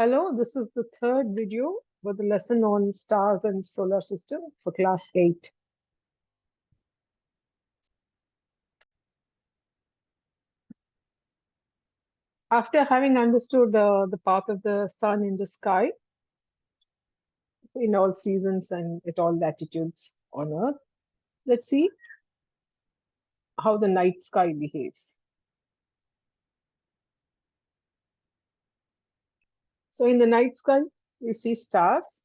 Hello, this is the third video for the lesson on stars and solar system for class 8. After having understood the path of the sun in the sky in all seasons and at all latitudes on Earth, let's see how the night sky behaves. So in the night sky, we see stars.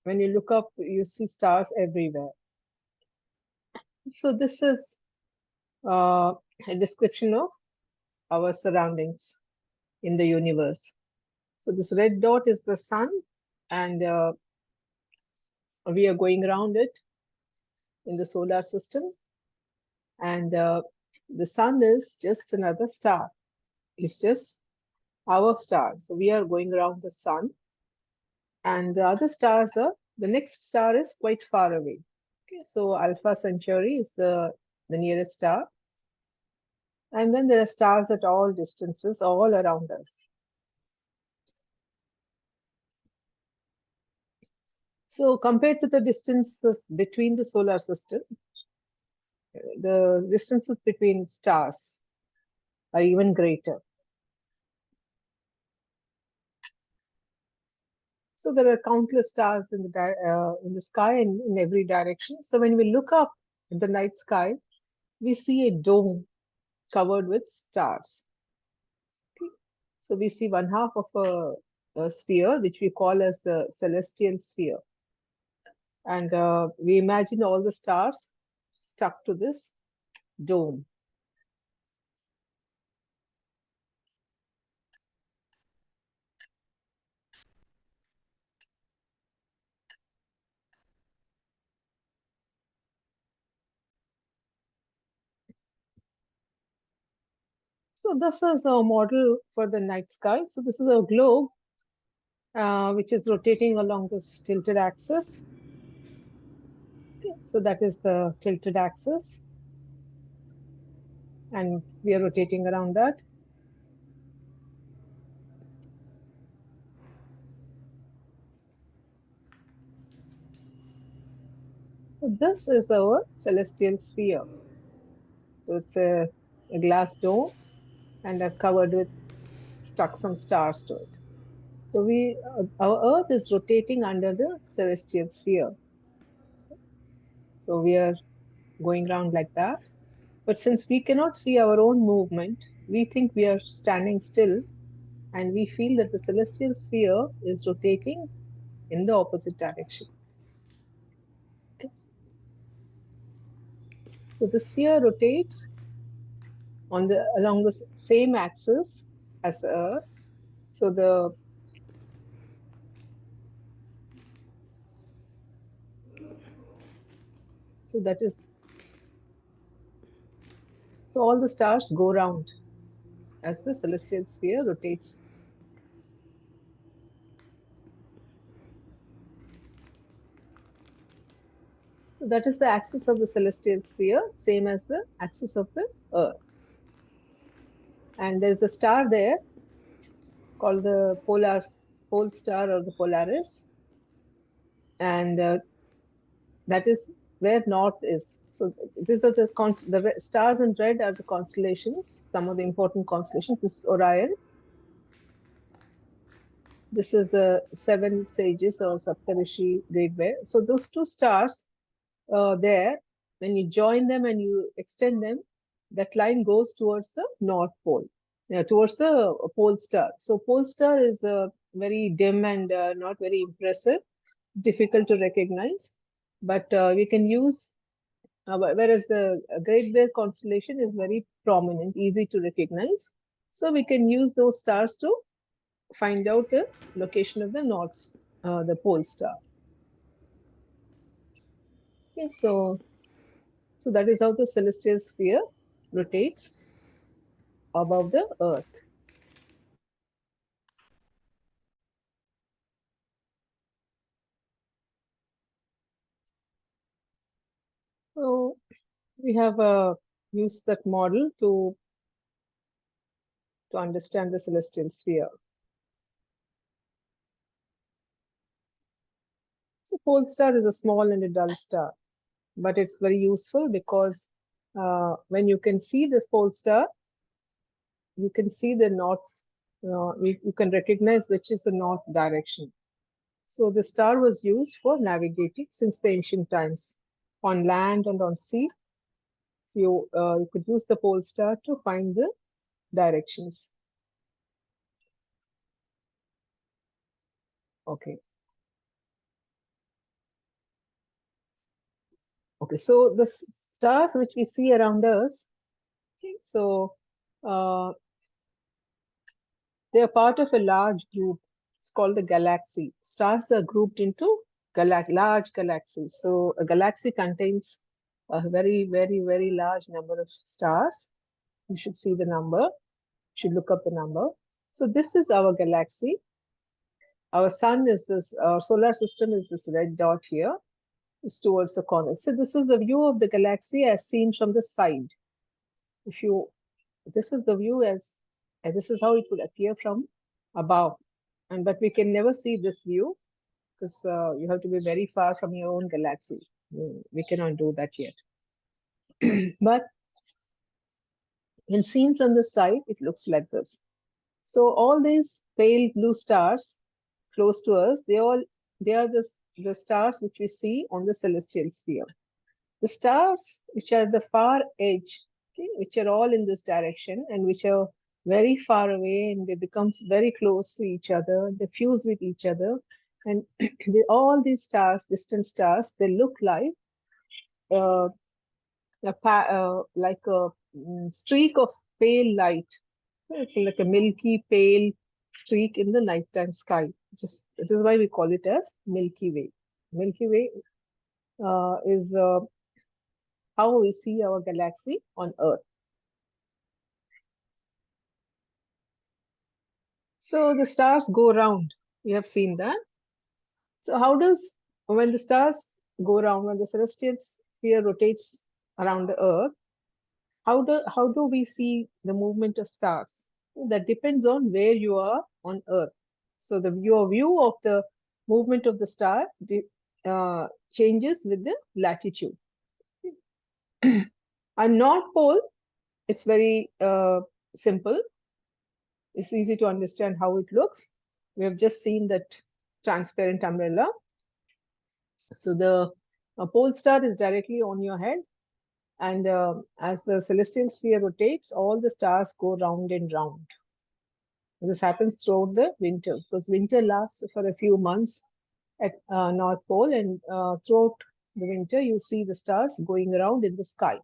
When you look up, you see stars everywhere. So this is a description of our surroundings in the universe. So this red dot is the sun, and we are going around it in the solar system. And the sun is just another star. It's just our star. So we are going around the sun. And the other stars are, the next star is quite far away. Okay, so Alpha Centauri is the nearest star. And then there are stars at all distances all around us. So compared to the distances between the solar system, the distances between stars are even greater. So there are countless stars in the sky and in every direction. So when we look up in the night sky, we see a dome covered with stars. Okay. So we see one half of a sphere, which we call as the celestial sphere. And we imagine all the stars stuck to this dome. So this is a model for the night sky. So this is a globe which is rotating along this tilted axis. Okay. So that is the tilted axis. And we are rotating around that. So this is our celestial sphere. So it's a glass dome, and I've covered with, stuck some stars to it. So our Earth is rotating under the celestial sphere. So we are going around like that. But since we cannot see our own movement, we think we are standing still, and we feel that the celestial sphere is rotating in the opposite direction. Okay. So the sphere rotates along the same axis as Earth. So that is, so all the stars go round as the celestial sphere rotates. So that is the axis of the celestial sphere, same as the axis of the Earth. And there's a star there called the pole star or the Polaris. And that is where north is. So these are the stars in red are the constellations, some of the important constellations. This is Orion. This is the seven sages or Saptarishi Great Bear. So those two stars there, when you join them and you extend them, that line goes towards the North Pole, towards the pole star. So pole star is very dim and not very impressive, difficult to recognize, but we can use, whereas the Great Bear constellation is very prominent, easy to recognize. So we can use those stars to find out the location of the the pole star. Okay, so that is how the celestial sphere rotates above the Earth. So we have used that model to understand the celestial sphere. So pole star is a small and a dull star, but it's very useful because when you can see this pole star, you can see the north, you can recognize which is the north direction. So the star was used for navigating since the ancient times. On land and on sea, you could use the pole star to find the directions. Okay. Okay, so the stars which we see around us, okay, so they are part of a large group. It's called the galaxy. Stars are grouped into large galaxies. So a galaxy contains a very, very, very large number of stars. You should see the number. You should look up the number. So this is our galaxy. Our sun is this, our solar system is this red dot here. It's towards the corner. So this is the view of the galaxy as seen from the side. If you, this is the view as this is how it would appear from above. And but we can never see this view because you have to be very far from your own galaxy. We cannot do that yet. But when seen from the side, it looks like this. So all these pale blue stars close to us, they are the stars which we see on the celestial sphere. The stars which are at the far edge, okay, which are all in this direction and which are very far away and they become very close to each other, they fuse with each other. And all these stars, distant stars, they look like like a streak of pale light. It's like a milky pale streak in the nighttime sky. Just it is why we call it as Milky Way. Milky Way is how we see our galaxy on Earth. So the stars go round. We have seen that. So how does, when the stars go round, when the celestial sphere rotates around the Earth, how do we see the movement of stars? That depends on where you are on Earth. So your view of the movement of the stars changes with the latitude. On North Pole, it's very simple. It's easy to understand how it looks. We have just seen that transparent umbrella. So the pole star is directly on your head. And as the celestial sphere rotates, all the stars go round and round. This happens throughout the winter because winter lasts for a few months at North Pole, and throughout the winter you see the stars going around in the sky.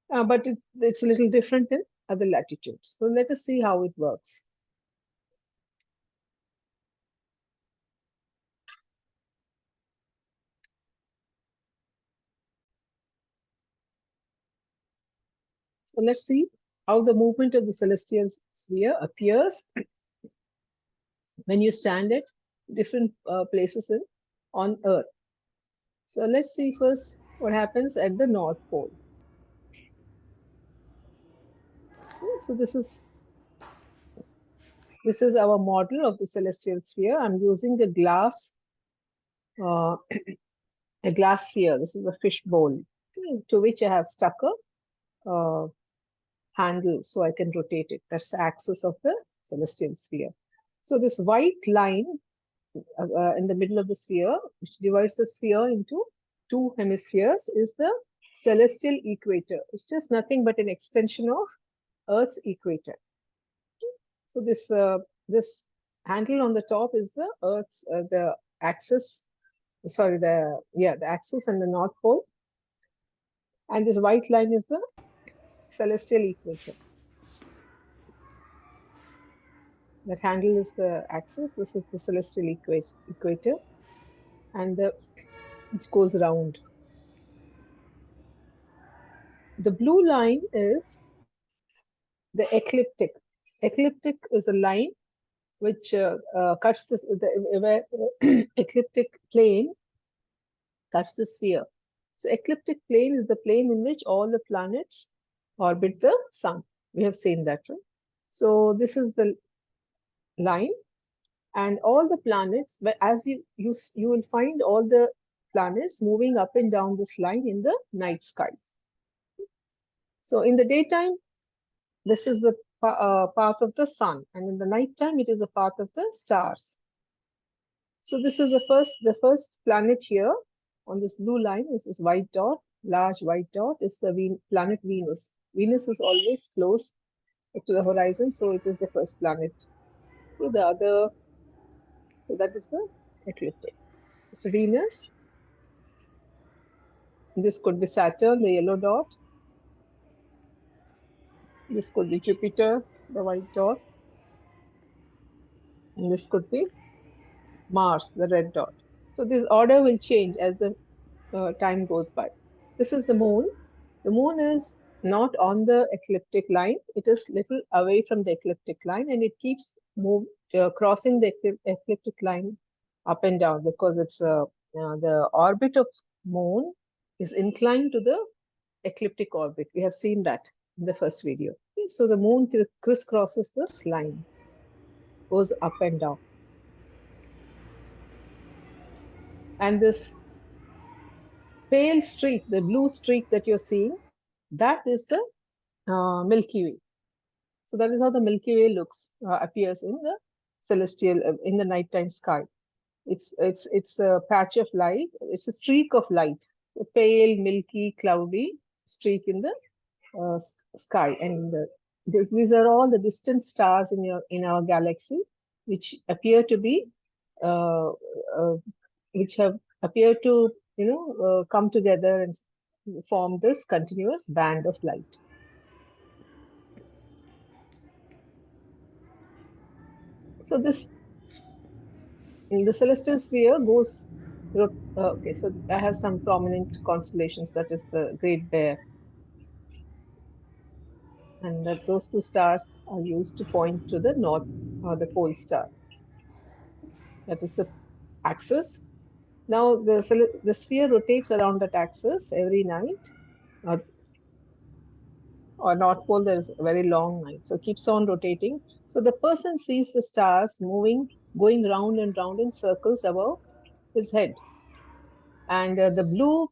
But it's a little different in other latitudes. So let us see how it works. So let's see how the movement of the celestial sphere appears when you stand at different places on Earth. So let's see first what happens at the North Pole. So this is our model of the celestial sphere. I'm using a glass sphere. This is a fish bowl to which I have stuck a handle so I can rotate it. That's the axis of the celestial sphere. So this white line in the middle of the sphere, which divides the sphere into two hemispheres, is the celestial equator. It's just nothing but an extension of Earth's equator. So this handle on the top is the Earth's the axis. Sorry, the axis and the North Pole, and this white line is the celestial equator. That handle is the axis. This is the celestial equator, and it goes round. The blue line is the ecliptic. Ecliptic is a line which cuts the ecliptic plane cuts the sphere. So ecliptic plane is the plane in which all the planets orbit the sun. We have seen that, right? So this is the line, and all the planets, but as you will find all the planets moving up and down this line in the night sky. So in the daytime, this is the path of the sun, and in the nighttime, it is the path of the stars. So this is the first planet here on this blue line is this white dot, large white dot is the planet Venus. Venus is always close to the horizon, so it is the first planet. So the other, so that is the ecliptic. It's Venus. This could be Saturn, the yellow dot. This could be Jupiter, the white dot. And this could be Mars, the red dot. So this order will change as the time goes by. This is the moon. The moon is not on the ecliptic line. It is little away from the ecliptic line, and it keeps crossing the ecliptic line up and down because it's the orbit of moon is inclined to the ecliptic orbit. We have seen that in the first video. Okay, so the moon crisscrosses this line, goes up and down. And this pale streak, the blue streak that you're seeing, that is the Milky Way. So that is how the Milky Way appears in the celestial, in the nighttime sky. It's a patch of light. It's a streak of light, a pale, milky, cloudy streak in the sky. And these are all the distant stars in our galaxy, which appear to be, which have appeared to come together and form this continuous band of light. So the celestial sphere goes. Okay, so I have some prominent constellations. That is the Great Bear, and that those two stars are used to point to the north, or the pole star. That is the axis. Now the sphere rotates around that axis every night. Or North Pole, there is a very long night, so keeps on rotating. So the person sees the stars moving, going round and round in circles above his head. And the blue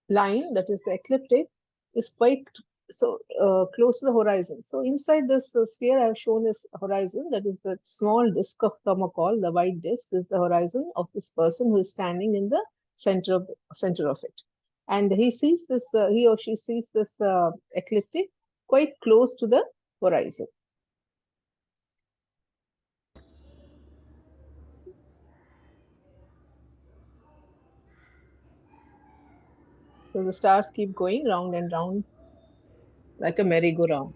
line, that is the ecliptic, is quite close to the horizon. So inside this sphere, I have shown this horizon, that is the small disk of thermocol, the white disk is the horizon of this person who is standing in the center of it. And he sees this, he or she sees this ecliptic quite close to the horizon. So the stars keep going round and round like a merry-go-round.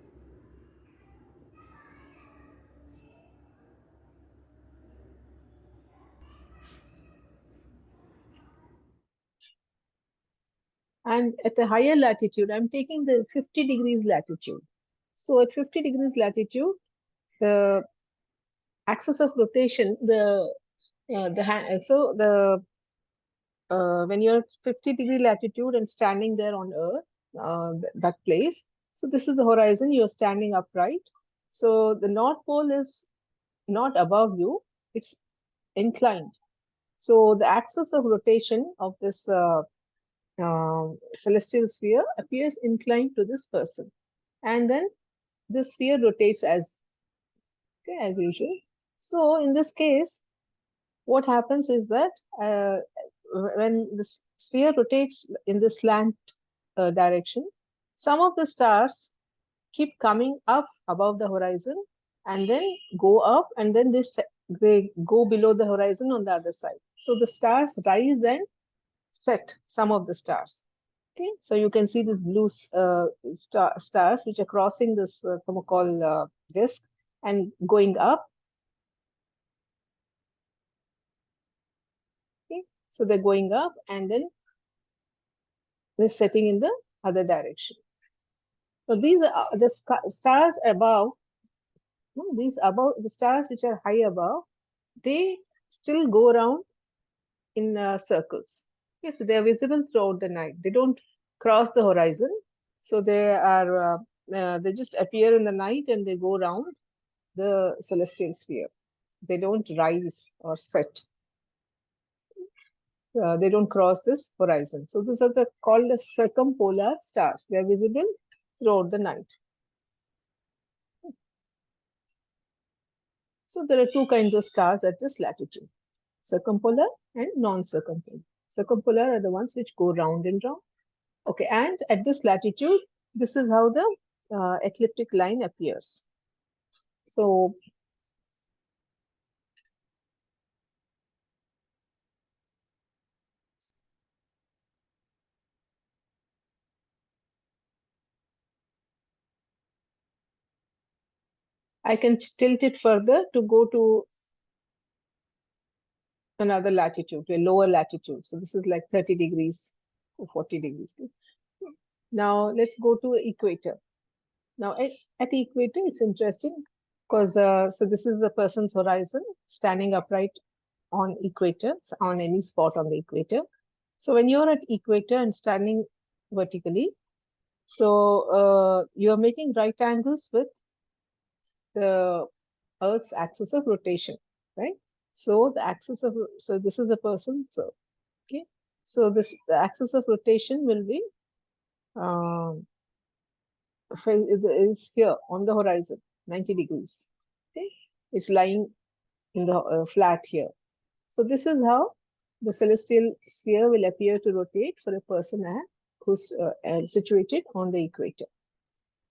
And at a higher latitude, I'm taking the 50 degrees latitude. So at 50 degrees latitude, the axis of rotation, when you're at 50-degree latitude and standing there on Earth, that place, so this is the horizon, you're standing upright. So the North Pole is not above you, it's inclined. So the axis of rotation of this celestial sphere appears inclined to this person. And then the sphere rotates as usual. So in this case, what happens is that when the sphere rotates in the slant direction, some of the stars keep coming up above the horizon and then go up, and then they go below the horizon on the other side. So the stars rise and set, some of the stars. Okay, so you can see these blue stars which are crossing this thermocol disk and going up. Okay, so they're going up and then they're setting in the other direction. So these are the stars above. The stars which are high above, they still go around in circles. Okay, so they are visible throughout the night. They don't cross the horizon. So they just appear in the night and they go around the celestial sphere. They don't rise or set. They don't cross this horizon. So these are called as circumpolar stars. They are visible throughout the night. So there are two kinds of stars at this latitude, circumpolar and non-circumpolar. Circumpolar are the ones which go round and round. Okay, and at this latitude, this is how the ecliptic line appears. So I can tilt it further to go to another latitude, to a lower latitude. So this is like 30 degrees or 40 degrees. Now let's go to equator. Now at the equator, it's interesting because so this is the person's horizon standing upright on equator, on any spot on the equator. So when you're at equator and standing vertically, so you're making right angles with the Earth's axis of rotation, right? So the axis of, so this is the person, so, okay. So the axis of rotation will be, is here on the horizon, 90 degrees, okay. It's lying in the flat here. So this is how the celestial sphere will appear to rotate for a person who's situated on the equator.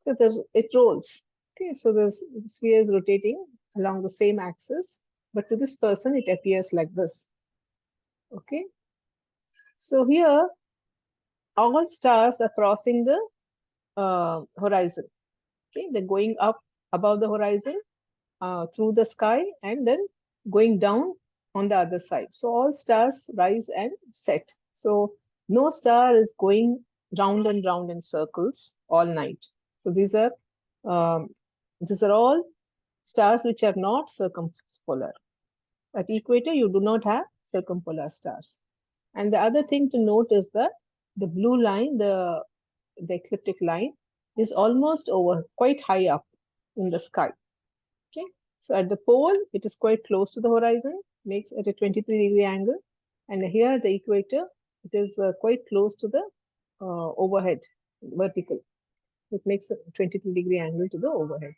So it rolls. Okay, so the sphere is rotating along the same axis, but to this person it appears like this. Okay, so here all stars are crossing the horizon. Okay, they're going up above the horizon through the sky and then going down on the other side. So all stars rise and set. So no star is going round and round in circles all night. So um, these are all stars which are not circumpolar. At equator, you do not have circumpolar stars. And the other thing to note is that the blue line, the ecliptic line, is almost over, quite high up in the sky. Okay, so at the pole, it is quite close to the horizon, makes at a 23-degree angle. And here, the equator, it is quite close to the overhead, vertical. It makes a 23-degree angle to the overhead.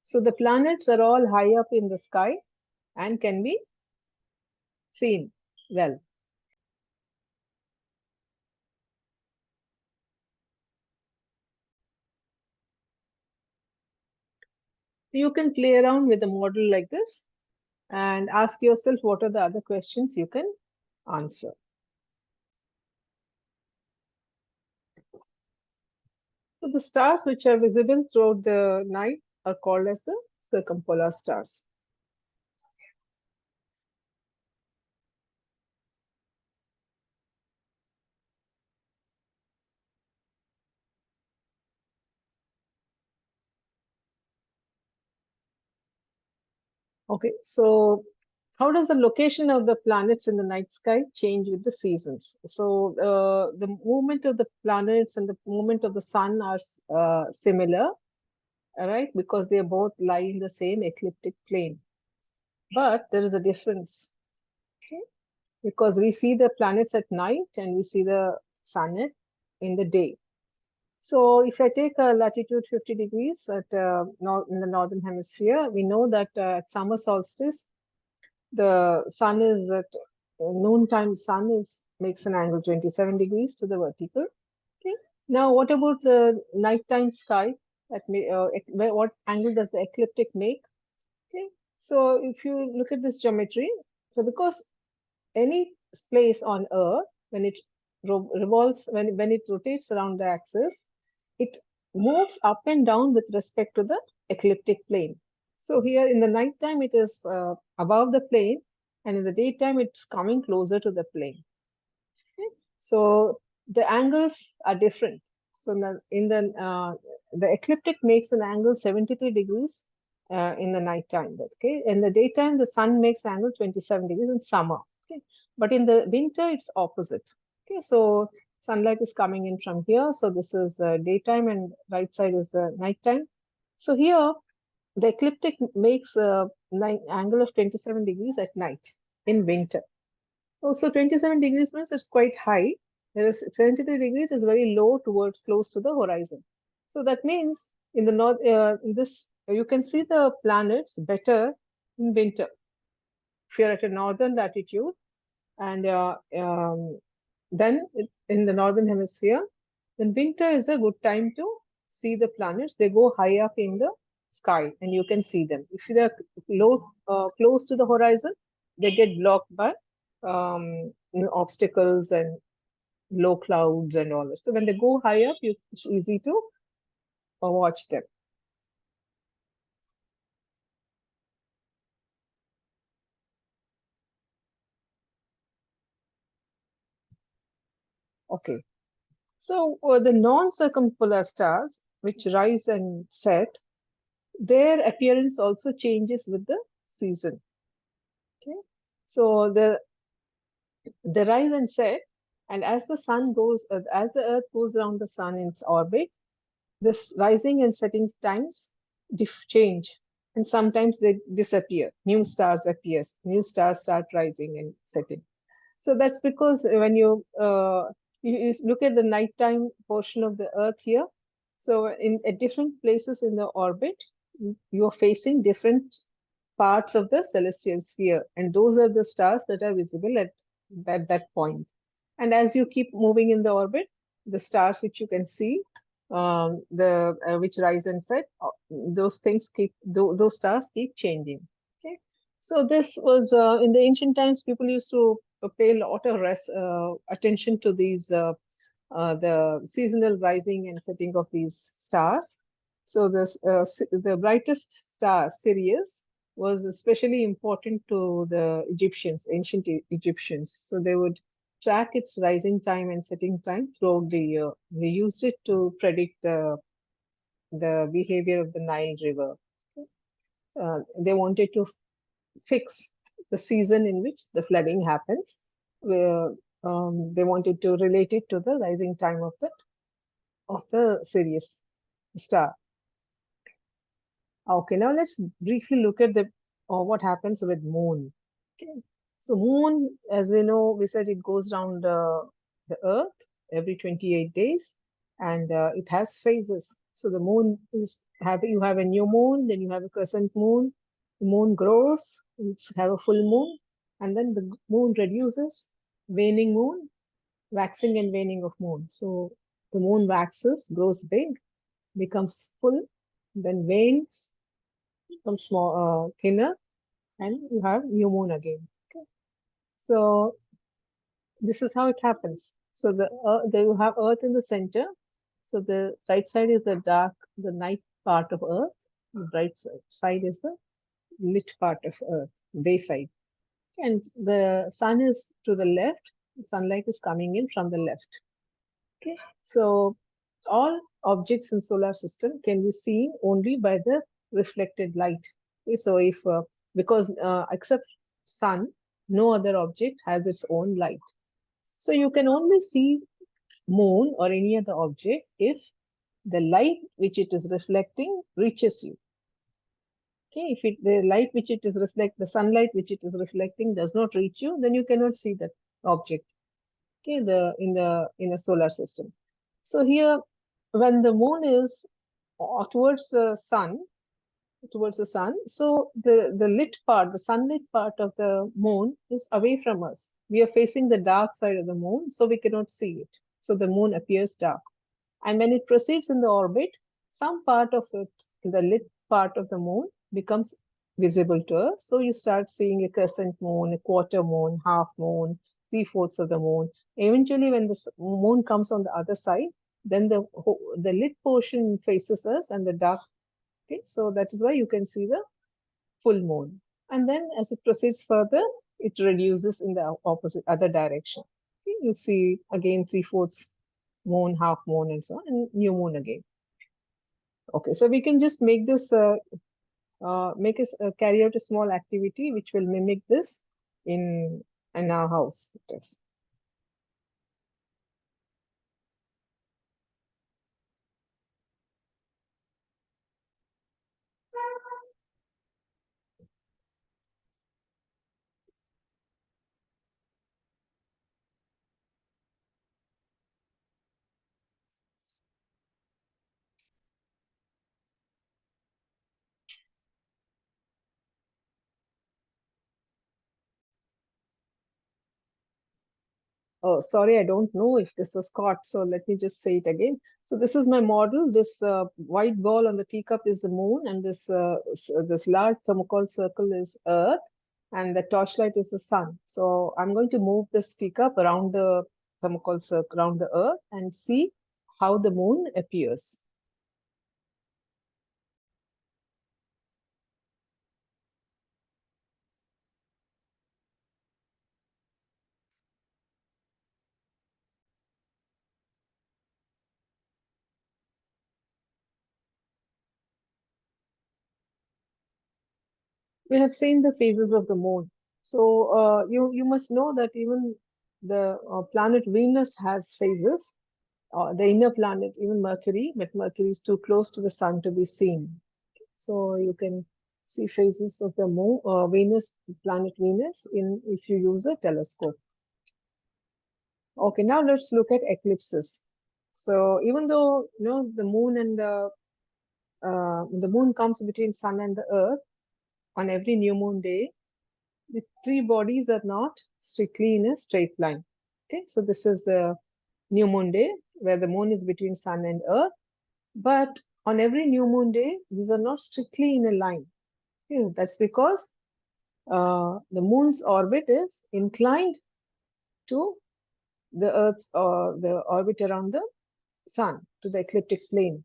So the planets are all high up in the sky and can be seen well. You can play around with a model like this and ask yourself what are the other questions you can answer. So the stars which are visible throughout the night are called as the circumpolar stars. Okay, so how does the location of the planets in the night sky change with the seasons? So the movement of the planets and the movement of the sun are similar, all right, because they both lie in the same ecliptic plane. But there is a difference, okay? Because we see the planets at night and we see the sun in the day. So if I take a latitude 50 degrees in the northern hemisphere, we know that at summer solstice, the sun is at noontime. Sun makes an angle 27 degrees to the vertical. Okay. Now, what about the nighttime sky? What angle does the ecliptic make? Okay. So if you look at this geometry, so because any place on Earth, when it revolves, when it rotates around the axis, it moves up and down with respect to the ecliptic plane. So here in the nighttime, it is above the plane, and in the daytime, it's coming closer to the plane. Okay? So the angles are different. So the ecliptic makes an angle 73 degrees in the nighttime. Okay, in the daytime, the sun makes angle 27 degrees in summer. Okay, but in the winter, it's opposite. Okay, so sunlight is coming in from here. So this is daytime, and right side is the nighttime. So here The ecliptic makes a angle of 27 degrees at night in winter. Also, 27 degrees means it's quite high, whereas 23 degrees is very low towards close to the horizon. So that means in the north, in this you can see the planets better in winter if you're at a northern latitude, and then in the northern hemisphere, then winter is a good time to see the planets. They go high up in the sky, and you can see them. If they're close to the horizon, they get blocked by obstacles and low clouds and all that. So when they go high up, it's easy to watch them. Okay. So the non-circumpolar stars, which rise and set, their appearance also changes with the season. Okay. So the rise and set, and as the sun goes, as the Earth goes around the sun in its orbit, this rising and setting times change, and sometimes they disappear. New stars appear. New stars start rising and setting. So that's because when you look at the nighttime portion of the Earth here, so in at different places in the orbit, you're facing different parts of the celestial sphere, and those are the stars that are visible at that point. And as you keep moving in the orbit, the stars which you can see, the which rise and set, those things those stars keep changing. Okay, so this was in the ancient times. People used to pay a lot of attention to these the seasonal rising and setting of these stars. So the brightest star, Sirius, was especially important to the Egyptians, ancient Egyptians. So they would track its rising time and setting time throughout the year. They used it to predict the behavior of the Nile River. They wanted to fix the season in which the flooding happens. Where they wanted to relate it to the rising time of the Sirius star. Okay, now let's briefly look at the what happens with moon. Okay, so moon, as we know, we said it goes around the Earth every 28 days, and it has phases. So the moon is you have a new moon, then you have a crescent moon. The moon grows, it's have a full moon, and then the moon reduces, waning moon, waxing and waning of moon. So the moon waxes, grows big, becomes full, then wanes, becomes thinner, and you have new moon again. Okay. So this is how it happens. So there you have Earth in the center. So the right side is the night part of Earth. The bright side is the lit part of Earth, day side. And the sun is to the left. Sunlight is coming in from the left. Okay. So all objects in solar system can be seen only by the reflected light. Okay, so if because except sun, no other object has its own light. So you can only see moon or any other object if the light which it is reflecting reaches you. Okay, if the light which it is the sunlight which it is reflecting does not reach you, then you cannot see that object. Okay, in a solar system. So here, when the moon is towards the sun, so the lit part, the sunlit part of the moon is away from us. We are facing the dark side of the moon, so we cannot see it. So the moon appears dark. And when it proceeds in the orbit, some part of it, the lit part of the moon, becomes visible to us. So you start seeing a crescent moon, a quarter moon, half moon, three-fourths of the moon. Eventually, when the moon comes on the other side, then the lit portion faces us and the dark. Okay, so that is why you can see the full moon. And then as it proceeds further, it reduces in the opposite other direction. Okay, you see again three-fourths moon, half moon, and so on, and new moon again. Okay, so we can just make this make us carry out a small activity which will mimic this in our house. Yes. Oh, sorry, I don't know if this was caught, so let me just say it again. So this is my model. This white ball on the teacup is the moon, and this large thermocol circle is Earth, and the torchlight is the sun. So I'm going to move this teacup around the thermocol circle, around the Earth, and see how the moon appears. We have seen the phases of the moon. So you must know that even the planet Venus has phases. The inner planet, even Mercury, but Mercury is too close to the sun to be seen. So you can see phases of the moon, Venus, planet Venus, in if you use a telescope. Okay, now let's look at eclipses. So even though the moon and the moon comes between sun and the earth on every new moon day, the three bodies are not strictly in a straight line. Okay, so this is the new moon day where the moon is between sun and earth. But on every new moon day, these are not strictly in a line. Okay, that's because the moon's orbit is inclined to the Earth's or the orbit around the sun, to the ecliptic plane.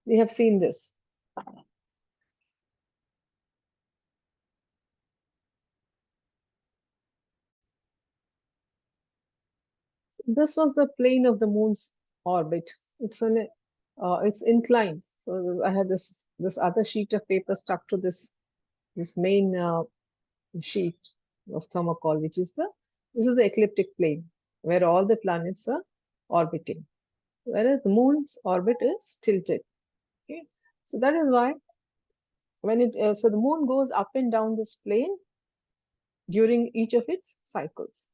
We have seen this. This was the plane of the moon's orbit. It's inclined. So I had this other sheet of paper stuck to this main sheet of thermocol, which is this is the ecliptic plane where all the planets are orbiting, whereas the moon's orbit is tilted. Okay, so that is why when so the moon goes up and down this plane during each of its cycles.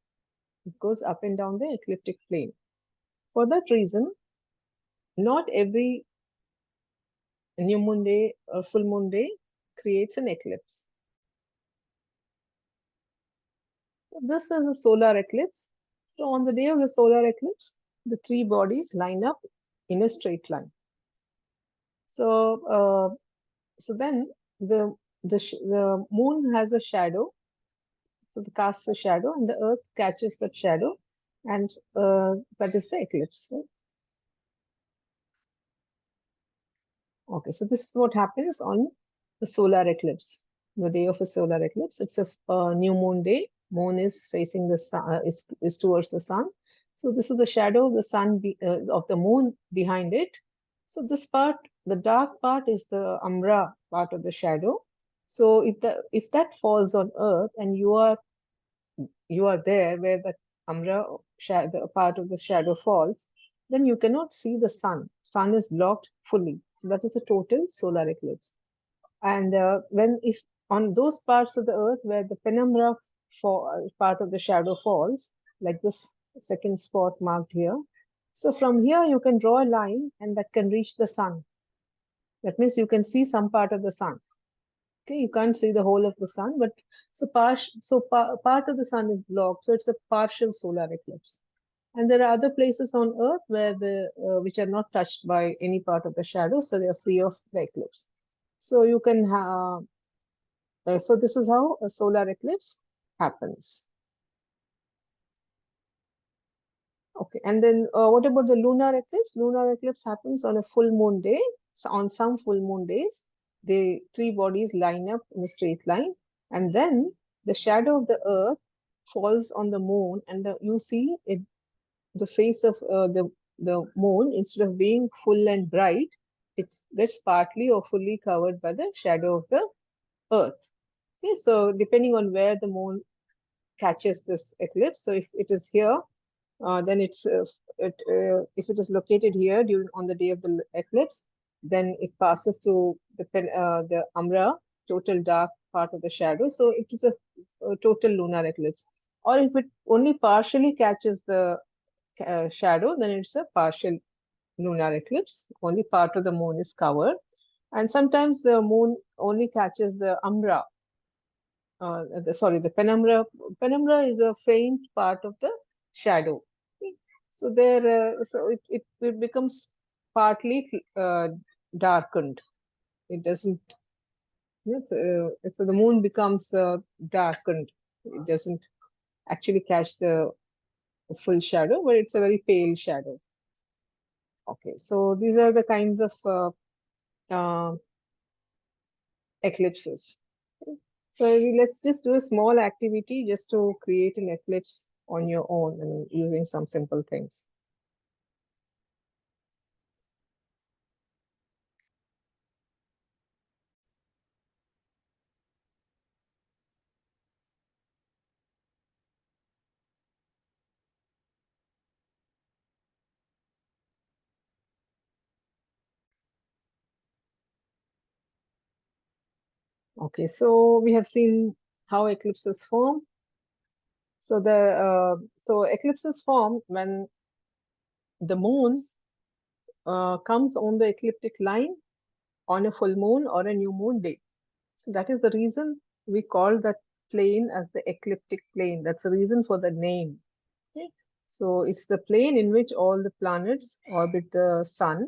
It goes up and down the ecliptic plane. For that reason, not every new moon day or full moon day creates an eclipse. This is a solar eclipse. So on the day of the solar eclipse, the three bodies line up in a straight line. So, so then the moon has a shadow. So it casts a shadow, and the Earth catches that shadow, and that is the eclipse. Right? Okay, so this is what happens on the solar eclipse. The day of a solar eclipse, it's a new moon day. Moon is facing the sun, is towards the sun. So this is the shadow of the sun of the moon behind it. So this part, the dark part, is the umbra part of the shadow. So if that falls on Earth and you are there where the umbra the part of the shadow falls, then you cannot see the sun. Sun is blocked fully. So that is a total solar eclipse. And when if on those parts of the earth where the penumbra part of the shadow falls, like this second spot marked here, so from here you can draw a line and that can reach the sun. That means you can see some part of the sun. Okay, you can't see the whole of the sun, but part of the sun is blocked, so it's a partial solar eclipse. And there are other places on Earth where which are not touched by any part of the shadow, so they are free of the eclipse. So you can have. So this is how a solar eclipse happens. Okay, and then what about the lunar eclipse? Lunar eclipse happens on a full moon day. So on some full moon days, the three bodies line up in a straight line, and then the shadow of the Earth falls on the moon, and you see it, the face of the moon, instead of being full and bright, it gets partly or fully covered by the shadow of the Earth. Okay, so depending on where the moon catches this eclipse, so if it is here, then if it is located here during on the day of the eclipse, then it passes through the umbra, total dark part of the shadow. So it is a total lunar eclipse. Or if it only partially catches the shadow, then it's a partial lunar eclipse. Only part of the moon is covered. And sometimes the moon only catches the umbra. The penumbra. Penumbra is a faint part of the shadow. So there, so it becomes partly darkened. It doesn't. Yes, if the moon becomes darkened, it doesn't actually catch the full shadow, but it's a very pale shadow. Okay, so these are the kinds of uh, eclipses. So let's just do a small activity just to create an eclipse on your own and using some simple things. Okay, so we have seen how eclipses form. So so eclipses form when the moon comes on the ecliptic line on a full moon or a new moon day. That is the reason we call that plane as the ecliptic plane. That's the reason for the name. Okay? So it's the plane in which all the planets orbit the sun,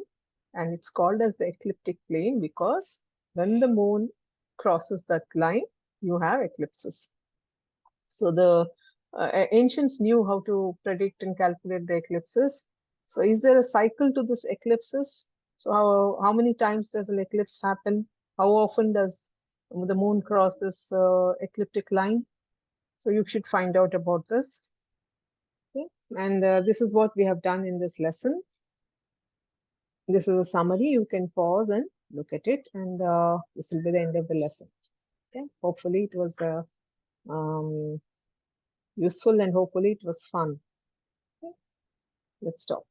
and it's called as the ecliptic plane because when the moon crosses that line, you have eclipses. So the ancients knew how to predict and calculate the eclipses. So is there a cycle to this eclipses? So how many times does an eclipse happen? How often does the moon cross this ecliptic line? So you should find out about this. Okay? And this is what we have done in this lesson. This is a summary. You can pause and look at it, and this will be the end of the lesson. Okay? Hopefully it was um, useful, and hopefully it was fun. Okay? Let's stop.